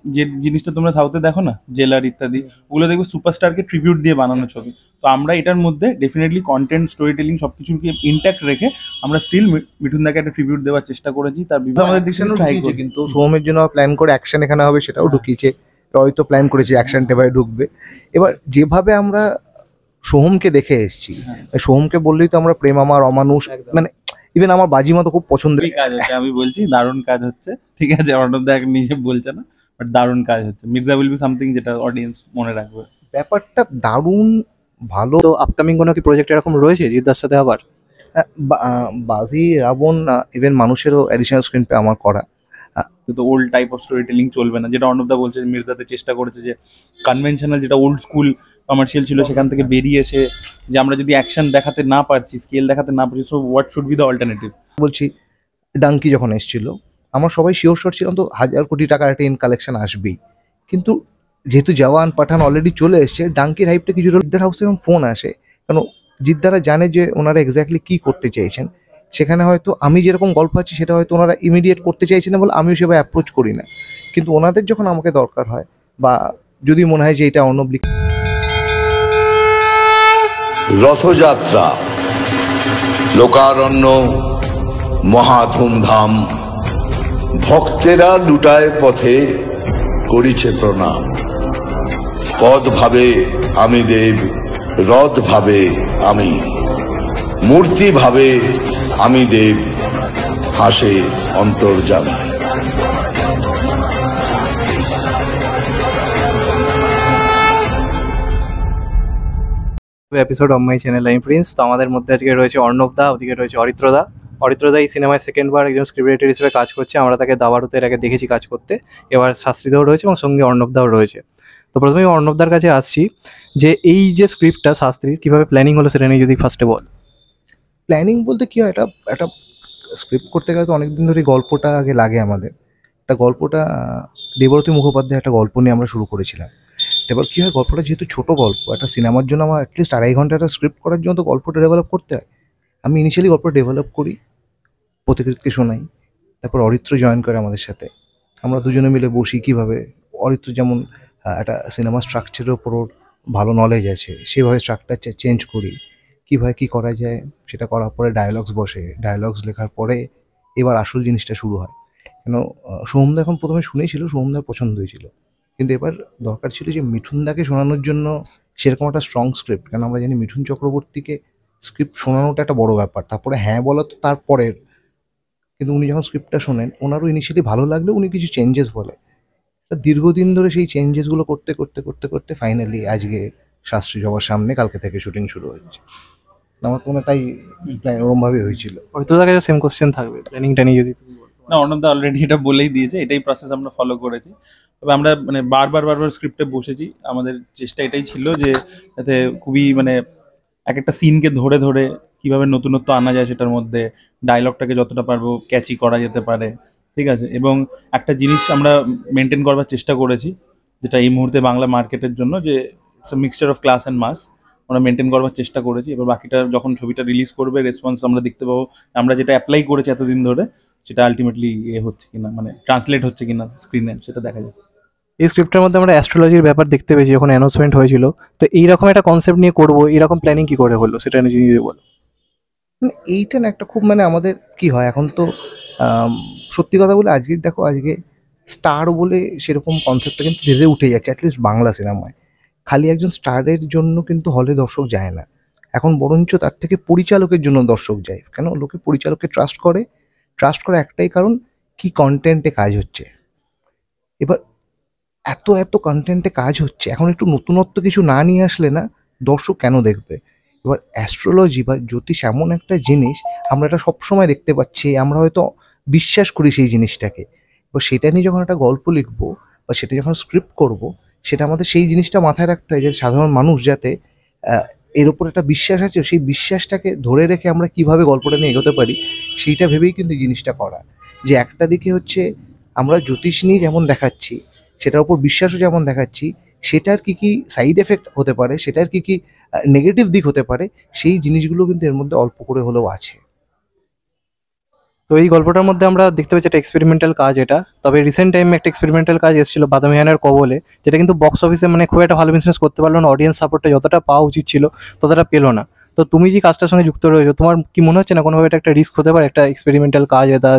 যে জিনিসটা তোমরা সাউথে দেখো না, জেলার ইত্যাদি, ওগুলো দেখবে সুপারস্টারকে ট্রিবিউট দিয়ে বানানো ছবি। তো আমরা এটার মধ্যে ডেফিনেটলি কন্টেন্ট, স্টোরি টেলিং সবকিছুকে ইনট্যাক্ট রেখে আমরা স্টিল মিঠুনদাকে একটা ট্রিবিউট দেওয়ার চেষ্টা করেছি। তার বিভিন্ন আমাদের দিক থেকে ট্রাই করি, কিন্তু সোহমের জন্য প্ল্যান করে অ্যাকশন এখানে হবে সেটাও ঢুকিয়েছে, হয়তো প্ল্যান করেছে অ্যাকশন টেবায় ঢুকবে। এবার যেভাবে আমরা সোহমকে দেখে এসেছি, সোহমকে বললেই তো আমরা প্রেম আমার অমানুষ, মানে ইভেন আমার বাজিমাতো খুব পছন্দের কাজ হচ্ছে, আমি বলছি দারুণ কাজ হচ্ছে, ঠিক আছে, অর্ণবদা নিজে বলছে না, বাট দারুণ কাজ হচ্ছে। মির্জা উইল বি সামথিং যেটা অডিয়েন্স মনে রাখবে। ব্যাপারটা দারুণ ভালো। তো আপকামিং কোনো কি প্রজেক্ট এরকম রয়েছে জিদ্দার সাথে আবার? বাজি, রাবণ, ইভেন মানুষেরও অ্যাডিশনাল স্ক্রিন পে আমার করা। কিন্তু old type of story telling চলবে না, যেটা অর্ণবদা বলছে। মির্জাতে চেষ্টা করেছে যে কনভেনশনাল যেটা ওল্ড স্কুল কমার্শিয়াল ছিল সেখান থেকে বেরিয়ে এসে যে আমরা যদি অ্যাকশন দেখাতে না পারছি, স্কেল দেখাতে না পারছি, so what should be the alternative. বলছি ডাঙ্কি যখন এসেছিল আমরা সবাই শিওর ছিলাম তো 1000 কোটি টাকার একটা ইন কালেকশন আসবেই, কিন্তু যেহেতু জওয়ান পাঠান অলরেডি চলে এসছে, ডাঙ্কির হাইপটা কিছু জিদ্দার হাউসে যখন ফোন আসে, কারণ জিদ্দারা জানে যে ওনারা এক্স্যাক্টলি কী করতে চাইছেন। সেখানে হয়তো আমি যেরকম গল্প আছি সেটা হয়তো ওনারা ইমিডিয়েট করতে চাইছেন না বলে আমিও সেভাবে অ্যাপ্রোচ করি না, কিন্তু ওনাদের যখন আমাকে দরকার হয় বা যদি মনে হয় যে এটা অনবলিক। রথযাত্রা, লোকারণ্য, মহা ধুমধাম, ভক্তেরা লুটায় পথে করিছে প্রণাম। পদ ভাবে আমি দেব, রথ ভাবে আমি, মূর্তি ভাবে আমি দেব, হাসে অন্তর্যামী। Episode of my channel I prince. তো আমাদের মধ্যে আজকে রয়েছে অর্ণবদা, ওদিকে রয়েছে অরিত্রদা। অরিত্রদা এই সিনেমায় সেকেন্ডবার একজন স্ক্রিপ্ট রাইটার হিসেবে কাজ করছে। আমরা তাকে দাবারুতে এর আগে দেখেছি কাজ করতে, এবার শাস্ত্রীদাও রয়েছে এবং সঙ্গে অর্ণবদাও রয়েছে। তো প্রথমেই অর্ণবদার কাছে আসছি যে এই যে স্ক্রিপ্টটা শাস্ত্রীর কীভাবে প্ল্যানিং হলো সেটা নিয়ে যদি ফার্স্টে বল। প্ল্যানিং বলতে কী হয়, একটা স্ক্রিপ্ট করতে গেলে তো অনেকদিন ধরে গল্পটা আগে লাগে আমাদের। তা গল্পটা দেবরতী মুখোপাধ্যায় একটা গল্প নিয়ে আমরা শুরু করেছিলাম। এবার কী হয়, গল্পটা যেহেতু ছোটো গল্প, একটা সিনেমার জন্য আমার অ্যাটলিস্ট 2.5 ঘন্টা একটা স্ক্রিপ্ট করার জন্য তো গল্পটা ডেভেলপ করতে হয়। আমি ইনিশিয়ালি গল্পটা ডেভেলপ করি, পথিকৃতকে শোনাই, তারপর অরিত্র জয়েন করে আমাদের সাথে। আমরা দুজনে মিলে বসি কীভাবে, অরিত্র যেমন একটা সিনেমা স্ট্রাকচারের ওপর ভালো নলেজ আছে, সেভাবে স্ট্রাকচার চেঞ্জ করি, কীভাবে কী করা যায় সেটা করার পরে ডায়ালগস বসে, ডায়ালগস লেখার পরে এবার আসল জিনিসটা শুরু হয়। কেন সোহমদা এখন প্রথমে শুনেছিল, সোহমদার পছন্দ হয়েছিল, কিন্তু এবার দরকার ছিল যে মিঠুনদাকে শোনানোর জন্য সেরকম একটা স্ট্রং স্ক্রিপ্ট। কারণ আমরা জানি মিঠুন চক্রবর্তীকে স্ক্রিপ্ট শোনানোটা একটা বড় ব্যাপার, তারপরে হ্যাঁ বলা তো তারপরের। কিন্তু উনি যখন স্ক্রিপ্টটা শোনেন, ওনারও ইনিশিয়ালি ভালো লাগলে উনি কিছু চেঞ্জেস বলে। তা দীর্ঘদিন ধরে সেই চেঞ্জেসগুলো করতে করতে করতে করতে ফাইনালি আজকে শাস্ত্রী সবার সামনে কালকে থেকে শুটিং শুরু হচ্ছে। আমার কোনো তাই ওরমভাবে হয়েছিল। অরিত্রদার কাছে সেম কোশ্চেন থাকবে, প্ল্যানিংটা নিয়ে যদি তুমি বল। না, অর্ণবদা অলরেডি এটা বলেই দিয়েছে, এটাই প্রসেস আমরা ফলো করেছি। তবে আমরা মানে বারবার স্ক্রিপ্টে বসেছি। আমাদের চেষ্টা এটাই ছিল যে যাতে খুবই মানে এক একটা সিনকে ধরে ধরে কীভাবে নতুনত্ব আনা যায়, সেটার মধ্যে ডায়লগটাকে যতটা পারবো ক্যাচি করা যেতে পারে, ঠিক আছে। এবং একটা জিনিস আমরা মেনটেন করবার চেষ্টা করেছি, যেটা এই মুহূর্তে বাংলা মার্কেটের জন্য, যে it's a mixture of class and mass, আমরা মেনটেন করবার চেষ্টা করেছি। এবার বাকিটা যখন ছবিটা রিলিজ করবে, রেসপন্স আমরা দেখতে পাবো, আমরা যেটা অ্যাপ্লাই করেছি এতদিন ধরে সেটা আলটিমেটলি হচ্ছে কিনা, মানে ট্রান্সলেট হচ্ছে কিনা স্ক্রিনে, সেটা দেখা যায়। এই স্ক্রিপ্টের মধ্যে আমরা অ্যাস্ট্রোলজির ব্যাপার দেখতে পেয়েছি যখন অ্যানাউন্সমেন্ট হয়েছিল। তো এইরকম একটা কনসেপ্ট নিয়ে করবো, এইরকম প্ল্যানিং কি করে হলো সেটা নিয়ে যদি বলো। এইটা না একটা খুব মানে আমাদের কি হয় এখন তো সত্যি কথা বলে আজকে দেখো, আজকে স্টার বলে সেরকম কনসেপ্টটা কিন্তু ধীরে ধীরে উঠে যাচ্ছে, অ্যাটলিস্ট বাংলা সিনেমায়। খালি একজন স্টারের জন্য কিন্তু হলে দর্শক যায় না এখন, বরঞ্চ তার থেকে পরিচালকের জন্য দর্শক যায়। কেন লোকে পরিচালককে ট্রাস্ট করে একটাই কারণ, কি কন্টেন্টে কাজ হচ্ছে। এবার এত এত কন্টেন্টে কাজ হচ্ছে, এখন একটু নতুনত্ব কিছু না নিয়ে আসলে না দর্শক কেন দেখবে। এবার অ্যাস্ট্রোলজি বা জ্যোতিষ এমন একটা জিনিস, আমরা এটা সবসময় দেখতে পাচ্ছি, আমরা হয়তো বিশ্বাস করি সেই জিনিসটাকে। এবার সেটা নিয়ে যখন একটা গল্প লিখবো বা সেটা যখন স্ক্রিপ্ট করব, সেটা আমাদের সেই জিনিসটা মাথায় রাখতে হয় যে সাধারণ মানুষ যাতে এর ওপর একটা বিশ্বাস আছে, সেই বিশ্বাসটাকে ধরে রেখে আমরা কিভাবে গল্পটা নিয়ে এগোতে পারি, সেইটা ভেবেই কিন্তু এই জিনিসটা করা। যে একটা দিকে হচ্ছে আমরা জ্যোতিষ নিয়ে যেমন দেখাচ্ছি, সেটার উপর বিশ্বাসও যেমন দেখাচ্ছি, সেটার কী কী সাইড এফেক্ট হতে পারে, সেটার কী কী নেগেটিভ দিক হতে পারে, সেই জিনিসগুলো কিন্তু এর মধ্যে অল্প করে হলেও আছে। তো এই গল্পটার মধ্যে আমরা দেখতে পাচ্ছি একটা এক্সপেরিমেন্টাল কাজ এটা। তবে রিসেন্ট টাইমে একটা এক্সপেরিমেন্টাল কাজ এসেছিল বাদামি হায়নার কবলে, যেটা কিন্তু বক্স অফিসে মানে খুব একটা ভালো বিজনেস করতে পারলো না, অডিয়েন্স সাপোর্টটা যতটা পাওয়া উচিত ছিল ততটা পেলো না। তো তুমি যে কাজটার সঙ্গে যুক্ত রয়েছো, তোমার কি মনে হচ্ছে না কোনোভাবে এটা একটা রিস্ক হতে পারে, একটা এক্সপেরিমেন্টাল কাজ, এটা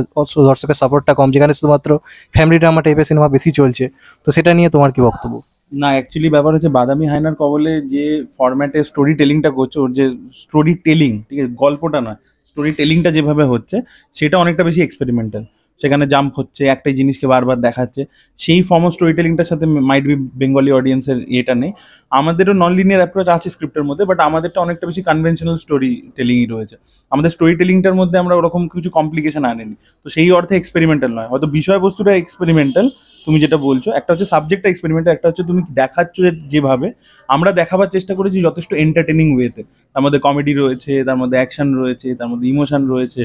দর্শকের সাপোর্টটা কম, যেখানে শুধুমাত্র ফ্যামিলি ড্রামা টাইপের সিনেমা বেশি চলছে, তো সেটা নিয়ে তোমার কি বক্তব্য? না, অ্যাকচুয়ালি ব্যাপার হচ্ছে বাদামি হায়নার কবলে যে ফরম্যাটে স্টোরি টেলিংটা করছে, ওর যে স্টোরি টেলিং, ঠিক আছে, গল্পটা নয়, স্টোরি টেলিংটা যেভাবে হচ্ছে সেটা অনেকটা বেশি এক্সপেরিমেন্টাল। সেখানে জাম্প হচ্ছে, একটাই জিনিসকে বারবার দেখাচ্ছে, সেই ফর্ম অফ স্টোরি টেলিংটার সাথে মাইট বি বেঙ্গলি অডিয়েন্সের এটা নেই। আমাদেরও নন লিনিয়ার অ্যাপ্রোচ আছে স্ক্রিপ্টের মধ্যে, বাট আমাদেরটা অনেকটা বেশি কনভেনশনাল স্টোরি টেলিংই রয়েছে। আমাদের স্টোরি টেলিংটার মধ্যে আমরা ওরকম কিছু কমপ্লিকেশন আনিনি, তো সেই অর্থে এক্সপেরিমেন্টাল নয়। হয়তো বিষয়বস্তুটা এক্সপেরিমেন্টাল, তুমি যেটা বলছো, একটা হচ্ছে সাবজেক্টটা এক্সপেরিমেন্টাল, একটা হচ্ছে তুমি দেখাচ্ছ যেভাবে আমরা দেখাবার চেষ্টা করেছি যথেষ্ট এন্টারটেনিং ওয়েতে। তার মধ্যে কমেডি রয়েছে, তার মধ্যে অ্যাকশন রয়েছে, তার মধ্যে ইমোশন রয়েছে,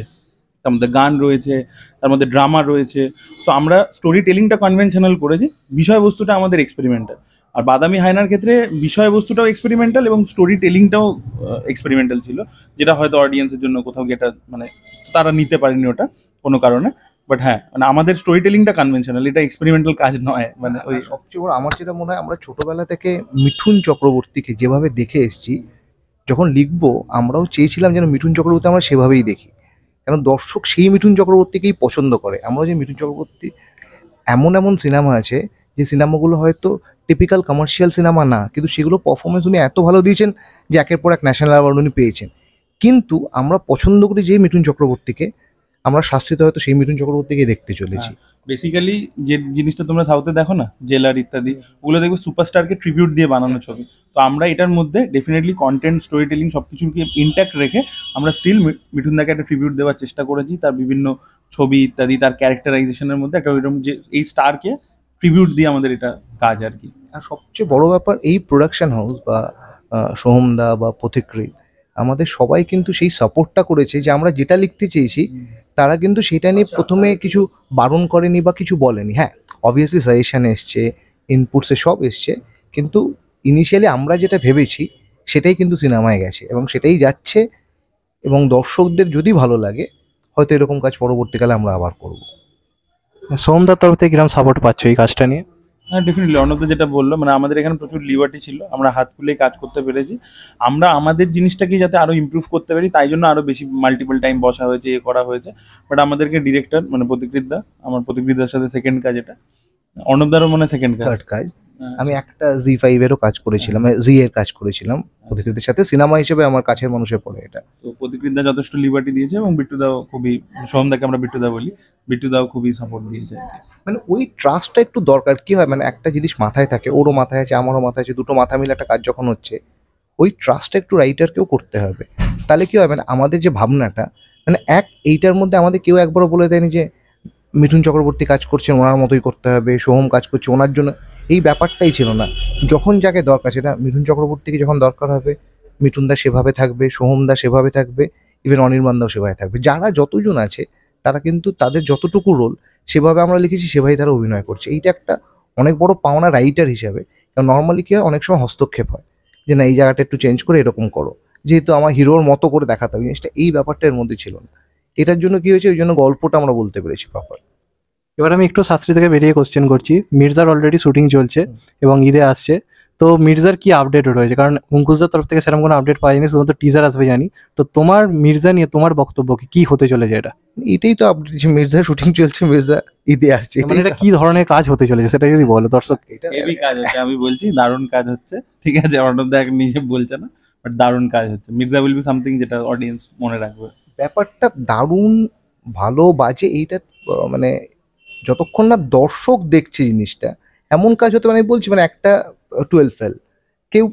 তার মধ্যে গান রয়েছে, তার মধ্যে ড্রামা রয়েছে। সো আমরা স্টোরি টেলিংটা কনভেনশনাল করেছি, বিষয়বস্তুটা আমাদের এক্সপেরিমেন্টাল। আর বাদামি হায়নার ক্ষেত্রে বিষয়বস্তুটাও এক্সপেরিমেন্টাল এবং স্টোরি টেলিংটাও এক্সপেরিমেন্টাল ছিল, যেটা হয়তো অডিয়েন্সের জন্য কোথাও গিয়ে এটা মানে তারা নিতে পারেনি ওটা কোনো কারণে। বাট হ্যাঁ, মানে আমাদের স্টোরি টেলিংটা কনভেনশনাল, এটা এক্সপেরিমেন্টাল কাজ নয়। মানে ওই আর সবচেয়ে বড় আমার যেটা মনে হয়, আমরা ছোটবেলা থেকে মিঠুন চক্রবর্তীকে যেভাবে দেখে এসেছি, যখন লিখবো আমরাও চেয়েছিলাম যেন মিঠুন চক্রবর্তী আমরা সেভাবেই দেখি, কারণ দর্শক সেই মিঠুন চক্রবর্তীকেই পছন্দ করে। আমরা যে মিঠুন চক্রবর্তী, এমন এমন সিনেমা আছে যে সিনেমাগুলো হয়তো টিপিক্যাল কমার্শিয়াল সিনেমা না, কিন্তু সেগুলো পারফরমেন্স উনি এত ভালো দিয়েছেন যে একের পর এক ন্যাশনাল অ্যাওয়ার্ড উনি পেয়েছেন। কিন্তু আমরা পছন্দ করি যে মিঠুন চক্রবর্তীকে, আমরা শাস্ত্রীতে হয়তো সেই মিঠুন চক্রবর্তীকে দেখতে চলেছি। বেসিক্যালি যে জিনিসটা তোমরা সাউথে দেখো না, জেলার ইত্যাদি, ওগুলো দেখবে সুপারস্টারকে ট্রিবিউট দিয়ে বানানো ছবি। তো আমরা এটার মধ্যে ডেফিনেটলি কন্টেন্ট, স্টোরি টেলিং সব কিছুকে ইন্ট্যাক্ট রেখে আমরা স্টিল মিঠুনদাকে একটা ট্রিবিউট দেওয়ার চেষ্টা করেছি। তার বিভিন্ন ছবি ইত্যাদি, তার ক্যারেক্টারাইজেশনের মধ্যে একটা ওইরকম যে এই স্টারকে ট্রিবিউট দিয়ে আমাদের এটা কাজ আর কি। আর সবচেয়ে বড় ব্যাপার, এই প্রোডাকশন হাউস বা সোহমদা বা পথিকৃৎ আমাদের সবাই কিন্তু সেই সাপোর্টটা করেছে যে আমরা যেটা লিখতে চেয়েছি তারা কিন্তু সেটা নিয়ে প্রথমে কিছু বারণ করেনি বা কিছু বলেনি। হ্যাঁ, অবভিয়াসলি সাজেশন এসছে, ইনপুটসে সব এসছে, কিন্তু ইনিশিয়ালি আমরা যেটা ভেবেছি সেটাই কিন্তু সিনেমায় গেছে এবং সেটাই যাচ্ছে। এবং দর্শকদের যদি ভালো লাগে, হয়তো এরকম কাজ পরবর্তীকালে আমরা আবার করব। সোমদার তরফ থেকে কিরকম সাপোর্ট পাচ্ছ এই কাজটা নিয়ে? হ্যাঁ, ডেফিনেটলি অর্ণবদা যেটা বললো, মানে আমাদের এখানে প্রচুর লিবার্টি ছিল, আমরা হাত খুলেই কাজ করতে পেরেছি। আমরা আমাদের জিনিসটাকে যাতে আরো ইমপ্রুভ করতে পারি তাই জন্য আরো বেশি মাল্টিপল টাইম বসা হয়েছে, এ করা হয়েছে। বাট আমাদেরকে ডিরেক্টর মানে প্রতিকৃতদা, আমার প্রতিকৃতদার সাথে সেকেন্ড কাজ এটা, অর্ণবদারও মানে সেকেন্ড কাজ। থার্ড কাজ, আমি একটা জি5-এরও কাজ করেছিলাম, জি এর কাজ করেছিলাম প্রতিকৃতির সাথে, সিনেমা হিসেবে আমার কাছের মানুষের পড়ে এটা। তো প্রতিকৃতদা যথেষ্ট লিবার্টি দিয়েছে এবং বিট্টুদাও খুবই, সোহমদাকে আমরা বিট্টুদা বলি, বিট্টুদাও খুবই সাপোর্ট দিয়েছে আর কি। মানে ওই ট্রাস্টটা একটু দরকার। কি হয়, মানে একটা জিনিস মাথায় থাকে, ওরও মাথায় আছে আমারও মাথায় আছে, দুটো মাথা মিলে একটা কাজ যখন হচ্ছে, ওই ট্রাস্টটা একটু রাইটারকেও করতে হবে। তাহলে কি হয়, মানে আমাদের যে ভাবনাটা, মানে এইটার মধ্যে আমাদের কেউ একবারও বলে দেয়নি যে মিঠুন চক্রবর্তী কাজ করছেন ওনার মতোই করতে হবে, সোহম কাজ করছে ওনার জন্য, এই ব্যাপারটাই ছিল না। যখন যাকে দরকার, সেটা মিঠুন চক্রবর্তীকে যখন দরকার হবে মিঠুনদা সেভাবে থাকবে, সোহমদা সেভাবে থাকবে, ইভেন অনির্বাণদাও সেভাবে থাকবে। যারা যতজন আছে তারা কিন্তু তাদের যতটুকু রোল সেভাবে আমরা লিখেছি, সেভাবেই তারা অভিনয় করছে। এইটা একটা অনেক বড় পাওনা রাইটার হিসাবে। কারণ নর্মালি কী হয়, অনেক সময় হস্তক্ষেপ হয় যে না এই জায়গাটা একটু চেঞ্জ করে এরকম করো, যেহেতু আমার হিরোর মতো করে দেখাতে হবে জিনিসটা, এই ব্যাপারটা এর মধ্যে ছিল না। এটার জন্য কি হয়েছে, ওই জন্য গল্পটা আমরা বলতে পেরেছি প্রপার। এবার আমি একটু শাস্ত্রী থেকে বেরিয়ে কোশ্চেন করছি। মির্জার অলরেডি শুটিং চলছে এবং ঈদে আসছে, তো মির্জার কি আপডেট রয়েছে? কারণ অঙ্কুশদার তরফ থেকে সেরকম কোনো আপডেট পাওয়া যায়নি, শুধুমাত্র টিজার আসবে জানি। তো তোমার মির্জা নিয়ে তোমার বক্তব্য কি হতে চলেছে এটা? এটাই তো আপডেট, মির্জা শুটিং চলছে, মির্জা ঈদে আসছে। মানে এটা কি ধরনের কাজ হতে চলেছে সেটা যদি বলো দর্শক। হেভি কাজ হচ্ছে, আমি বলছি দারুণ কাজ হচ্ছে, ঠিক আছে? অর্ণবদা এখন নিজে বলছে না, বাট দারুণ কাজ হচ্ছে। মির্জা উইল বি সামথিং যেটা অডিয়েন্স মনে রাখবে। ব্যাপারটা দারুণ ভালো বাজে, এইটা মানে যতক্ষণ না দর্শক দেখছে জিনিসটা, এমন কাজ হতে, মানে বলছি মানে একটা 12 ফেল, কেউ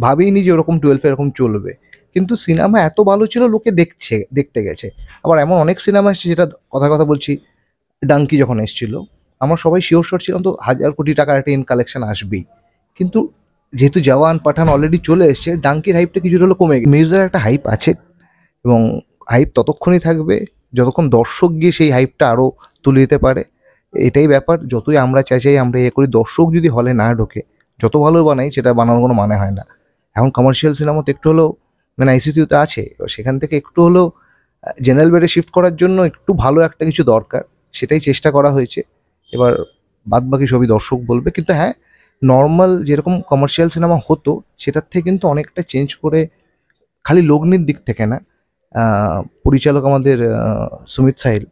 ভাবেইনি যে ওরকম 12 এরকম চলবে, কিন্তু সিনেমা এত ভালো ছিল লোকে দেখতে গেছে। আবার এমন অনেক সিনেমা এসছে, যেটা কথা বলছি, ডাঙ্কি যখন এসেছিল আমরা সবাই শিওর ছিলাম তো 1000 কোটি টাকার একটা কালেকশন আসবেই, কিন্তু যেহেতু জওয়ান পাঠান অলরেডি চলে এসছে, ডাঙ্কির হাইপটা কিছুটা হলো কমে গেছে। মির্জার একটা হাইপ আছে এবং হাইপ ততক্ষণই থাকবে যতক্ষণ দর্শক গিয়ে সেই হাইপটা আরও তুলে দিতে পারে। এটাই ব্যাপার, যতই আমরা চাই আমরা করি, দর্শক যদি হলে না ঢোকে, যত ভালো বানাই সেটা বানানোর কোনো মানে হয় না। এখন কমার্শিয়াল সিনেমা তো একটু হলেও মানে আইসিসিউতে আছে, সেখান থেকে একটু হলেও জেনারেল বেডে শিফট করার জন্য একটু ভালো একটা কিছু দরকার, সেটাই চেষ্টা করা হয়েছে। এবার বাদবাকি সবই দর্শক বলবে, কিন্তু হ্যাঁ নর্মাল যেরকম কমার্শিয়াল সিনেমা হতো সেটার থেকে কিন্তু অনেকটা চেঞ্জ করে, খালি লগ্নির দিক থেকে না, পরিচালক আমাদের সুমিত সাহিল,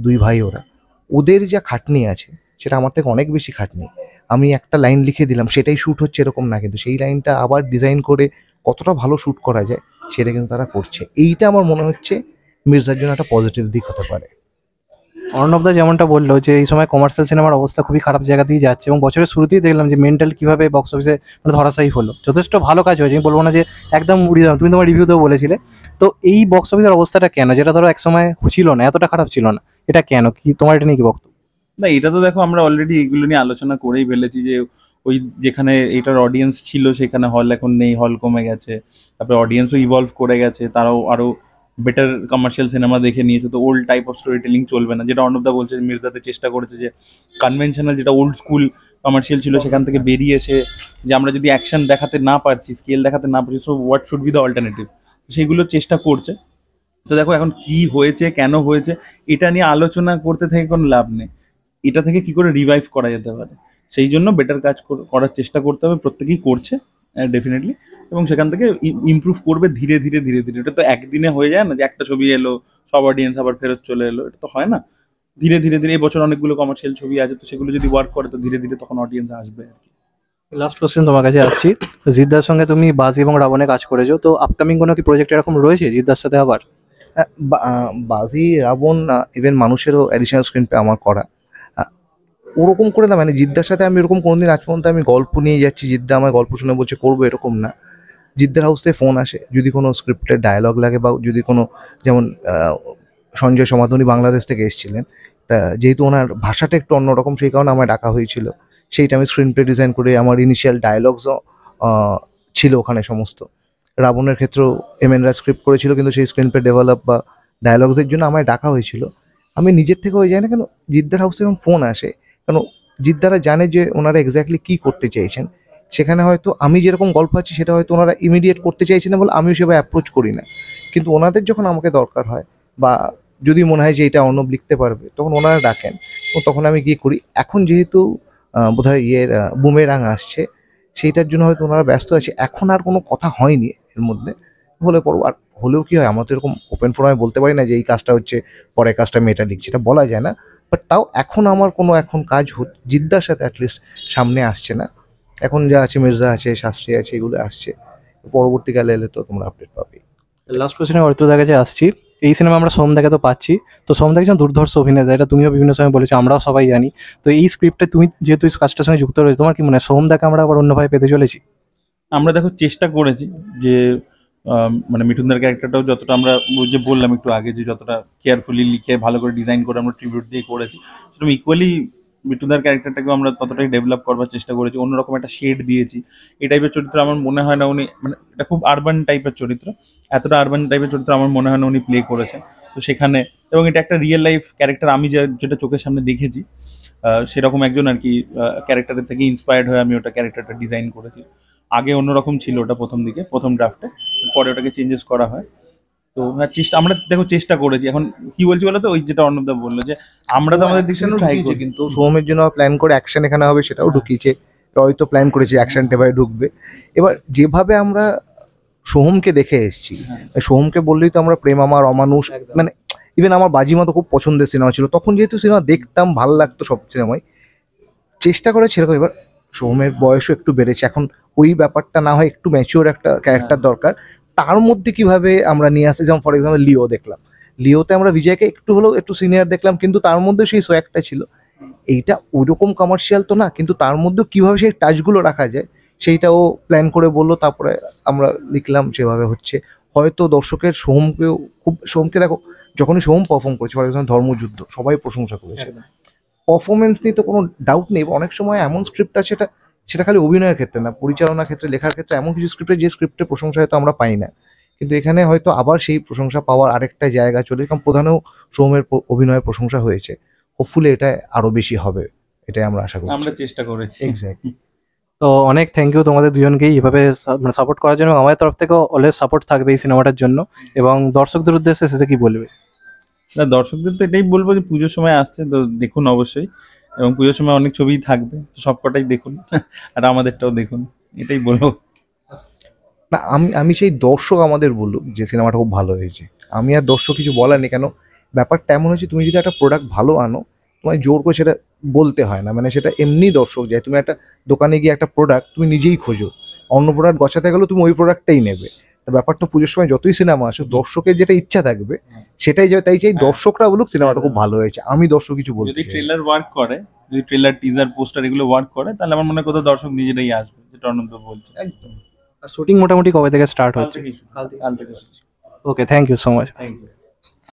দুই ভাই ওরা, ওদের যা খাটনি আছে সেটা আমার থেকে অনেক বেশি খাটনি। আমি একটা লাইন লিখে দিলাম সেটাই শ্যুট হচ্ছে এরকম না, কিন্তু সেই লাইনটা আবার ডিজাইন করে কতটা ভালো শ্যুট করা যায় সেটা কিন্তু তারা করছে। এইটা আমার মনে হচ্ছে মির্জার জন্য একটা পজিটিভ দিক হতে পারে। অর্ণবদা যেমনটা বললো যে এই সময় কমার্শিয়াল সিনেমার অবস্থা খুবই খারাপ জায়গা দিয়ে যাচ্ছে, এবং বছরের শুরুতেই দেখলাম যে মেন্টাল কিভাবে বক্স অফিসে মানে ধরাশায়ী হলো। যথেষ্ট ভালো কাজ হয়েছে, আমি বলবো না যে একদম উড়িয়ে দাও, তুমি তোমার রিভিউতেও বলেছিলে। তো এই বক্স অফিসের অবস্থাটা কেন, যেটা ধরো একসময় ছিল না, এতটা খারাপ ছিল না, এটা কেন, কি তোমার এটা নিয়ে কি বক্তব্য? না, এটা তো দেখো আমরা অলরেডি এগুলো নিয়ে আলোচনা করেই ফেলেছি যে ওই যেখানে এটার অডিয়েন্স ছিল সেখানে হল এখন নেই, হল কমে গেছে। তারপরে অডিয়েন্সও ইভলভ করে গেছে, তারাও আরো বেটার কমার্শিয়াল সিনেমা দেখে নিয়েছে। তো old type of story telling চলবে না, যেটা অর্ণবদা বলছে। মির্জাতে চেষ্টা করেছে যে কনভেনশনাল যেটা ওল্ড স্কুল কমার্শিয়াল ছিল সেখান থেকে বেরিয়ে এসে যে আমরা যদি অ্যাকশন দেখাতে না পারছি, স্কেল দেখাতে না পারছি, so what should be the alternative, সেইগুলো চেষ্টা করছে। তো দেখো এখন কি হয়েছে, কেন হয়েছে, এটা নিয়ে আলোচনা করতে থেকে কোনো লাভ নেই। এটা থেকে কি করে রিভাইভ করা যেতে পারে, সেই জন্য বেটার কাজ করার চেষ্টা করতে হবে। প্রত্যেকেই করছে ডেফিনেটলি, এবং সেখান থেকে ইমপ্রুভ করবে ধীরে ধীরে ধীরে ধীরে। এটা তো একদিনে হয়ে যায় না যে একটা ছবি এলো সব অডিয়েন্স আবার ফেরত চলে এলো, এটা তো হয় না। ধীরে ধীরে ধীরে এবছর অনেকগুলো কমার্শিয়াল ছবি আছে, তো সেগুলো যদি ওয়ার্ক করে তো ধীরে ধীরে তখন অডিয়েন্স আসবে আর কি। লাস্ট কোশ্চেন তোমার কাছে আসছি, তো জিদ্দার সঙ্গে তুমি বাজি এবং রাবণে কাজ করেছো, তো আপকামিং কোনো কি প্রজেক্ট এরকম রয়েছে জিদ্দার সাথে আবার? বাজি, রাবণ, ইভেন মানুষেরও অ্যাডিশনাল স্ক্রিন পে আমার করা। ওরকম করে না, মানে জিদ্দার সাথে আমি এরকম কোনোদিন আজ পর্যন্ত আমি গল্প নিয়ে যাচ্ছি, জিদ্দা আমার গল্প শুনে বলছে করবো, এরকম না। জিদ্দার হাউস থেকে ফোন আসে যদি কোনো স্ক্রিপ্টের ডায়লগ লাগে, বা যদি কোনো, যেমন সঞ্জয় সমাধনী বাংলাদেশ থেকে এসেছিলেন, তা যেহেতু ওনার ভাষাটা একটু অন্যরকম সেই কারণে আমায় ডাকা হয়েছিল। সেইটা আমি স্ক্রিন প্লে ডিজাইন করে, আমার ইনিশিয়াল ডায়লগসও ছিল ওখানে সমস্ত। রাবণের ক্ষেত্রেও এমএনরা স্ক্রিপ্ট করেছিল, কিন্তু সেই স্ক্রিন প্লে ডেভেলপ বা ডায়লগসের জন্য আমায় ডাকা হয়েছিল। আমি নিজের থেকে হয়ে যায় না কেন, জিদ্দার হাউসে যখন ফোন আসে, কেন জিদ্দারা জানে যে ওনারা এক্স্যাক্টলি কী করতে চাইছেন। সেখানে হয়তো আমি যেরকম গল্প আছি সেটা হয়তো ওনারা ইমিডিয়েট করতে চাইছেন না বলে আমিও সেভাবে অ্যাপ্রোচ করি না, কিন্তু ওনাদের যখন আমাকে দরকার হয় বা যদি মনে হয় যে এটা অর্ণব লিখতে পারবে, তখন ওনারা ডাকেন এবং তখন আমি গিয়ে করি। এখন যেহেতু বোধহয় বুমেরাং আসছে, সেইটার জন্য হয়তো ওনারা ব্যস্ত আছে, এখন আর কোনো কথা হয়নি এর মধ্যে। হলে পর আর হলেও কি হয়, আমরা তো এরকম ওপেন ফোরামে বলতে পারি না যে এই কাজটা হচ্ছে, পরের কাজটা আমি এটা লিখছি, এটা বলা যায় না। বাট তাও এখন আমার কোনো এখন কাজ জিদ্দার সাথে অ্যাটলিস্ট সামনে আসছে না। এখন যা আছে, মির্জা আছে, শাস্ত্রী আছে, এগুলো আসছে। পরবর্তীকালে এলে তো তোমরা আপডেট পাবে। লাস্ট কোশ্চেনে অরিত্রদার কাছে আসছি, এই সিনেমা আমরা সোমদাকে তো পাচ্ছি, তো সোমদা একজন দুর্ধর্ষ অভিনেতা, এটা তুমিও বিভিন্ন সময় বলেছো, আমরাও সবাই জানি। তো এই স্ক্রিপ্টে তুমি যেহেতু এই কাজটার সঙ্গে যুক্ত রয়েছে, তোমার কি মনে হয় সোমদাকে আমরা আবার অন্যভাবে পেতে চলেছি? আমরা দেখো চেষ্টা করেছি যে মানে মিঠুনদার ক্যারেক্টারটাও যতটা আমরা যে বললাম একটু আগে, যে যতটা কেয়ারফুলি লিখে ভালো করে ডিজাইন করে আমরা ট্রিবিউট দিয়ে করেছি, সেরকম ইকুয়ালি মিঠুনদার ক্যারেক্টারটাকেও আমরা ততটাই ডেভেলপ করবার চেষ্টা করেছি। অন্যরকম একটা শেড দিয়েছি। এই টাইপের চরিত্র আমার মনে হয় না উনি, মানে এটা খুব আরবান টাইপের চরিত্র, এতটা আরবান টাইপের চরিত্র আমার মনে হয় না উনি প্লে করেছেন। তো সেখানে, এবং এটা একটা রিয়েল লাইফ ক্যারেক্টার, আমি যেটা চোখের সামনে দেখেছি সেরকম একজন আর কি ক্যারেক্টারের থেকে ইন্সপায়ার্ড হয়ে আমি ওটা ক্যারেক্টারটা ডিজাইন করেছি। আগে অন্যরকম ছিল ওটা প্রথম দিকে, প্রথম ড্রাফটে, পরে ওটাকে চেঞ্জেস করা হয়। তো হ্যাঁ, আমরা দেখো চেষ্টা করেছি। এখন কি বলছি বলো তো, ওই যেটা অর্ণবদা বললো যে আমরা তো আমাদের দিক থেকে ট্রাই করি, কিন্তু সোহমের জন্য প্ল্যান করে অ্যাকশন এখানে হবে সেটাও ঢুকিয়েছে। হয়তো প্ল্যান করেছি অ্যাকশন টেভাবে ঢুকবে। এবার যেভাবে আমরা সোহমকে দেখে এসেছি, সোহমকে বললেই তো আমরা প্রেম আমার অমানুষ, মানে ইভেন আমার বাজিমা তো খুব পছন্দের সিনেমা ছিল, তখন যেহেতু সিনেমা দেখতাম ভালো লাগতো সব সিনেমায়, চেষ্টা করে সেরকম। এবার সোহমের বয়সও একটু বেড়েছে, এখন ওই ব্যাপারটা না হয় একটু ম্যাচিওর একটা ক্যারেক্টার দরকার। তার মধ্যে কিভাবে আমরা নিয়ে আসতে, যেমন ফর এক্সাম্পল লিও দেখলাম, লিওতে আমরা বিজয়কে একটু হলেও একটু সিনিয়র দেখলাম, কিন্তু তার মধ্যে সেই সোয়াগটা ছিল। এইটা ওইরকম কমার্শিয়াল তো না, কিন্তু তার মধ্যেও কীভাবে সেই টাচগুলো রাখা যায় সেইটাও প্ল্যান করে বললো, তারপরে আমরা লিখলাম, সেভাবে হচ্ছে। হয়তো দর্শকের সোহমকে দেখো, যখনই সোহম পারফর্ম করেছে, ফর এক্সাম্পল ধর্মযুদ্ধ, সবাই প্রশংসা করেছে, পারফরমেন্স নিয়ে তো কোনো ডাউট নেই। অনেক সময় এমন স্ক্রিপ্ট আছে, সেটা খালি অভিনয়ের ক্ষেত্রে না, পরিচালনার ক্ষেত্রে, লেখার ক্ষেত্রে এমন কিছু স্ক্রিপ্টে যে স্ক্রিপ্টের প্রশংসা হয়তো আমরা পাই না, কিন্তু এখানে হয়তো আবার সেই প্রশংসা পাওয়ার আরেকটা জায়গা চলে। কারণ প্রধানেও সোহমের অভিনয়ের প্রশংসা হয়েছে, হোপফুলি এটা আরো বেশি হবে, এটাই আমরা আশা করি। আমরা চেষ্টা করেছি। এক্স্যাক্টলি। তো অনেক থ্যাংক ইউ তোমাদের দুজনকেই এভাবে মানে সাপোর্ট করার জন্য, এবং আমাদের তরফ থেকেও অলওয়েজ সাপোর্ট থাকবে এই সিনেমাটার জন্য। এবং দর্শকদের উদ্দেশ্যে শেষে কি বলবে? না, দর্শকদের তো এটাই বলবো যে পুজোর সময় আসছে তো দেখুন অবশ্যই, এবং পুজোর সময় অনেক ছবিই থাকবে, তো সবকটাই দেখুন আর আমাদেরটাও দেখুন, এটাই বলবো। না, আমি সেই দর্শক আমাদের বলুক যে সিনেমাটা খুব ভালো হয়েছে, আমি আর দর্শক কিছু বলার নেই। কেন ব্যাপারটা এমন হচ্ছে, তুমি যদি একটা প্রোডাক্ট ভালো আনো, তোমায় জোর করে সেটা বলতে হয় না, মানে সেটা এমনি দর্শক যায়। তুমি একটা দোকানে গিয়ে একটা প্রোডাক্ট তুমি নিজেই খোঁজো, অন্য প্রোডাক্ট গছাতে গেলেও তুমি ওই প্রোডাক্টটাই নেবে। তো ব্যাপারটা পুজোর সময় যতই সিনেমা আসুক, দর্শকের যেটা ইচ্ছা থাকবে সেটাই যাবে। তাই চাই দর্শকরা বলুক সিনেমাটা খুব ভালো হয়েছে, আমি দর্শক কিছু বলতে যদি চাই না। ট্রেলার ওয়ার্ক করে, যদি ট্রেলার, টিজার, পোস্টার এগুলো ওয়ার্ক করে, তাহলে আমার মনে হয় কোথাও দর্শক নিজেরাই আসবে, যেটা অনন্ত বলছে। একদম। আর শুটিং মোটামুটি কবে থেকে স্টার্ট কাল হচ্ছে? থেকে শুরু। কাল থেকে। কাল থেকে শুরু। Okay, thank you so much. Thank you.